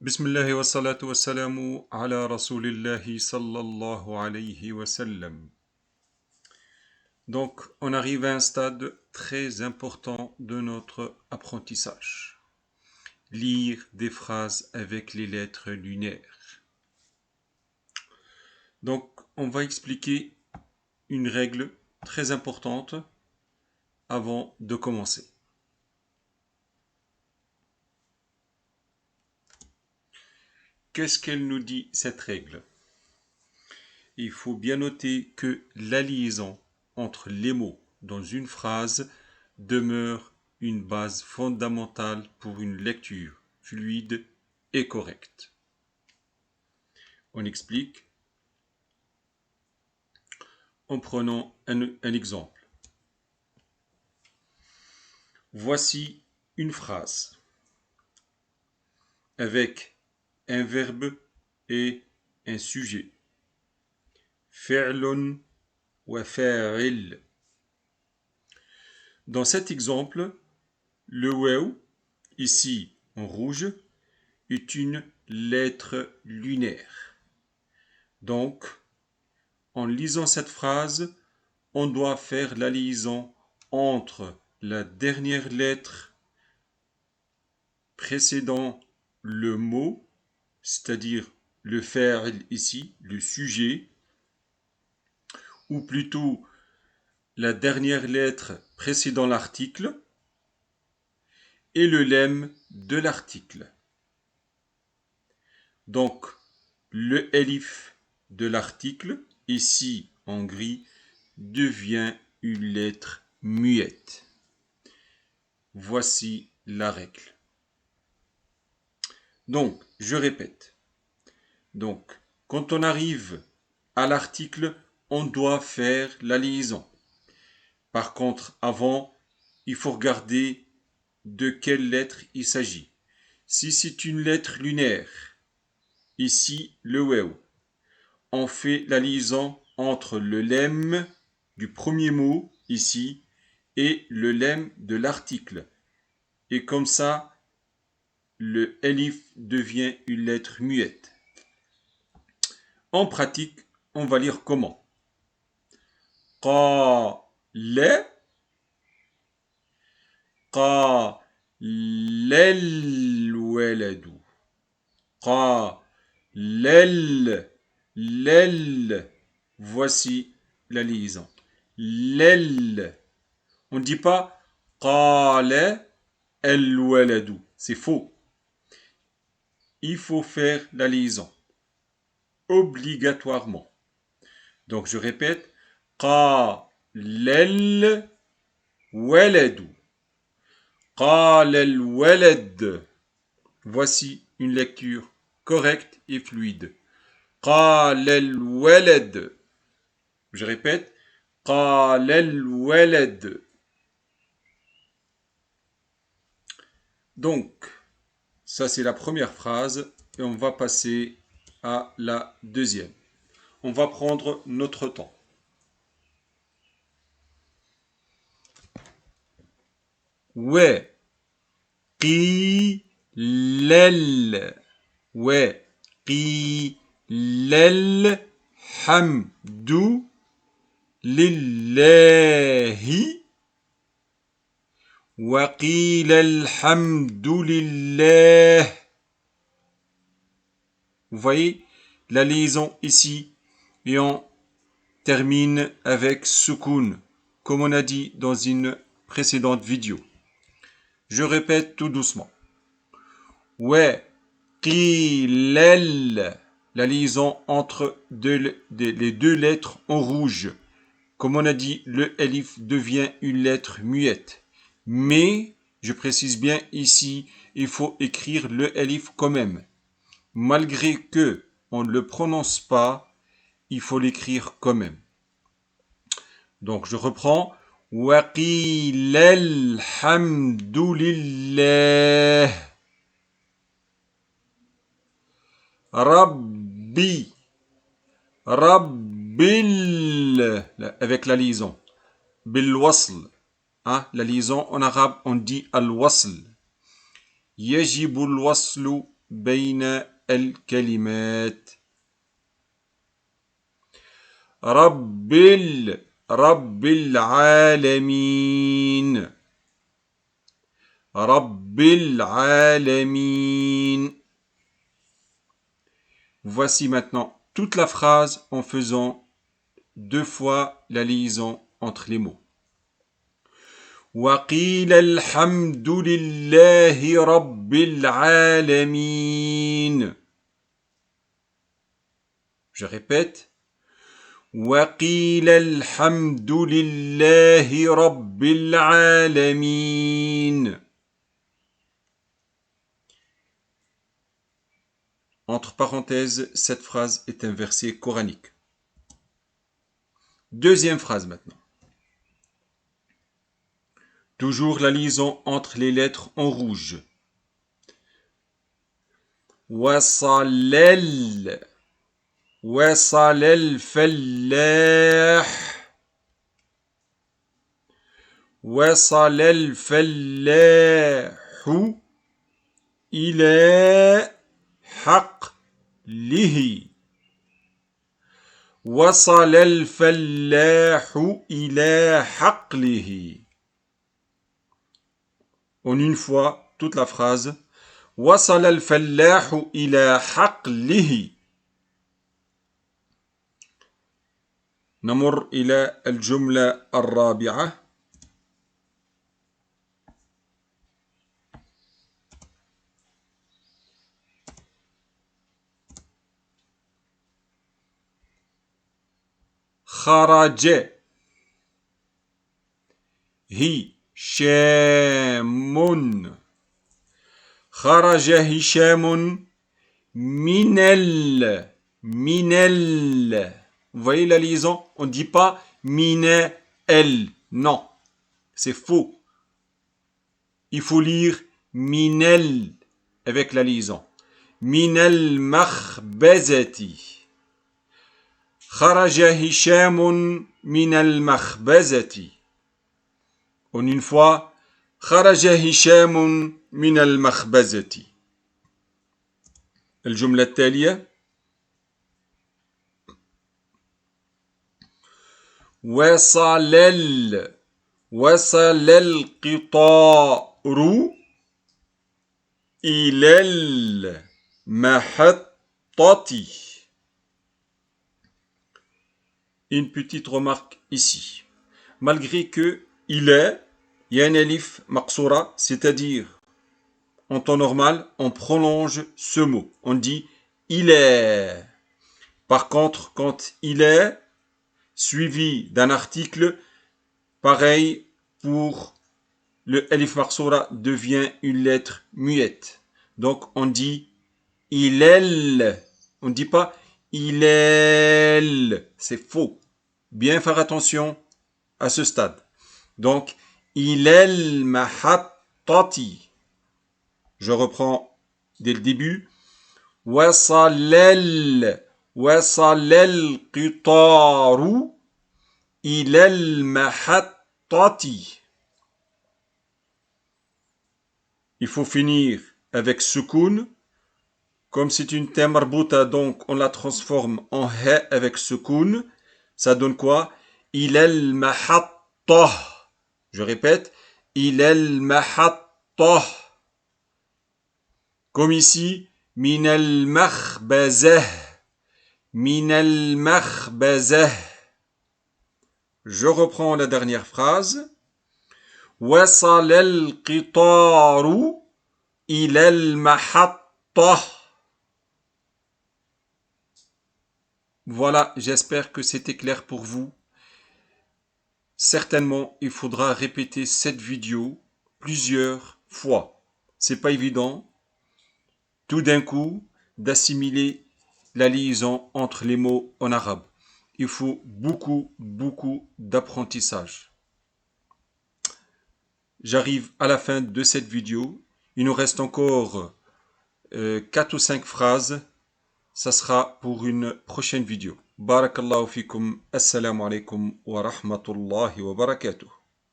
Bismillah wa salatu wa salamu ala rasulillahi sallallahu alayhi wa sallam. Donc, on arrive à un stade très important de notre apprentissage. Lire des phrases avec les lettres lunaires. Donc, on va expliquer une règle très importante avant de commencer. Qu'est-ce qu'elle nous dit, cette règle? Il faut bien noter que la liaison entre les mots dans une phrase demeure une base fondamentale pour une lecture fluide et correcte. On explique en prenant un exemple. Voici une phrase avec un verbe et un sujet. فعل وفاعل. Dans cet exemple, le waw, ici en rouge, est une lettre lunaire. Donc, en lisant cette phrase, on doit faire la liaison entre la dernière lettre précédant le mot, c'est-à-dire le fa'il ici, le sujet, ou plutôt la dernière lettre précédant l'article, et le lemme de l'article. Donc, le elif de l'article, ici en gris, devient une lettre muette. Voici la règle. Donc, je répète. Donc, quand on arrive à l'article, on doit faire la liaison. Par contre, avant, il faut regarder de quelle lettre il s'agit. Si c'est une lettre lunaire, ici le waw, on fait la liaison entre le lemme du premier mot, ici, et le lemme de l'article. Et comme ça, le elif devient une lettre muette. En pratique, on va lire comment? قال الولد قال لل. Voici la liaison. Lel. On ne dit pas قال الولد. C'est faux. Il faut faire la liaison. Obligatoirement. Donc je répète. قال الولد قال الولد. Voici une lecture correcte et fluide. قال الولد. Je répète. قال الولد. Donc, ça c'est la première phrase et on va passer à la deuxième. On va prendre notre temps. وقيل الحمد لله وقيل الحمد لله. Vous voyez la liaison ici et on termine avec soukoun, comme on a dit dans une précédente vidéo. Je répète tout doucement. وقيل, la liaison entre les deux lettres en rouge. Comme on a dit, le elif devient une lettre muette. Mais, je précise bien ici, il faut écrire le elif quand même. Malgré que on ne le prononce pas, il faut l'écrire quand même. Donc, je reprends. وقيل الحمد لله ربي avec la liaison بالوصل, la liaison en arabe on dit al-wasl. يجب الوصل بين الكلمات. رب العالمين. رب العالمين. Voici maintenant toute la phrase en faisant 2 fois la liaison entre les mots. وقيل الحمد لله رب العالمين. Je répète. وقيل الحمد لله رب العالمين. Entre parenthèses, cette phrase est un verset coranique. Deuxième phrase maintenant. Toujours la liaison entre les lettres en rouge. وصل الفلاح. وصل الفلاح إلى حقله. وصل الفلاح إلى حقله. En une fois, toute la phrase. وصل الفلاح إلى حقله. نمر إلى الجملة الرابعة. خرج هشام. خرج هشام من Vous voyez la liaison? On ne dit pas min el. Non, c'est faux. Il faut lire minel avec la liaison. Minel makhbazati. خرج هشام من المخبزة. En une fois. خرج هشام من المخبزة. الجملة التالية. وصل القطار إلى المحطة. Une petite remarque ici. Malgré que il y a un alif maqsoura, c'est-à-dire en temps normal, on prolonge ce mot. On dit il est. Par contre, quand il est suivi d'un article, pareil pour le alif maqsoura devient une lettre muette. Donc on dit il est. On ne dit pas il est. C'est faux. Bien faire attention à ce stade. Donc, il est mahattati. Je reprends dès le début. وصل القطار إلى المحطة. Il faut finir avec sukoun. Comme c'est une ta marbuta, donc on la transforme en he avec sukoun. Ça donne quoi? Il est mahattah. Je répète. Il est mahattah. Comme ici. Min al makhbazah. Min al makhbazah. Je reprends la dernière phrase. وصل القطار إلى المحطة. Voilà, j'espère que c'était clair pour vous. Certainement, il faudra répéter cette vidéo plusieurs fois. C'est pas évident, tout d'un coup, d'assimiler la liaison entre les mots en arabe. Il faut beaucoup d'apprentissage. J'arrive à la fin de cette vidéo. Il nous reste encore 4 ou 5 phrases. Ça sera pour une prochaine vidéo. Barakallahu fikum. Assalamu alaikum wa rahmatullahi wa barakatuh.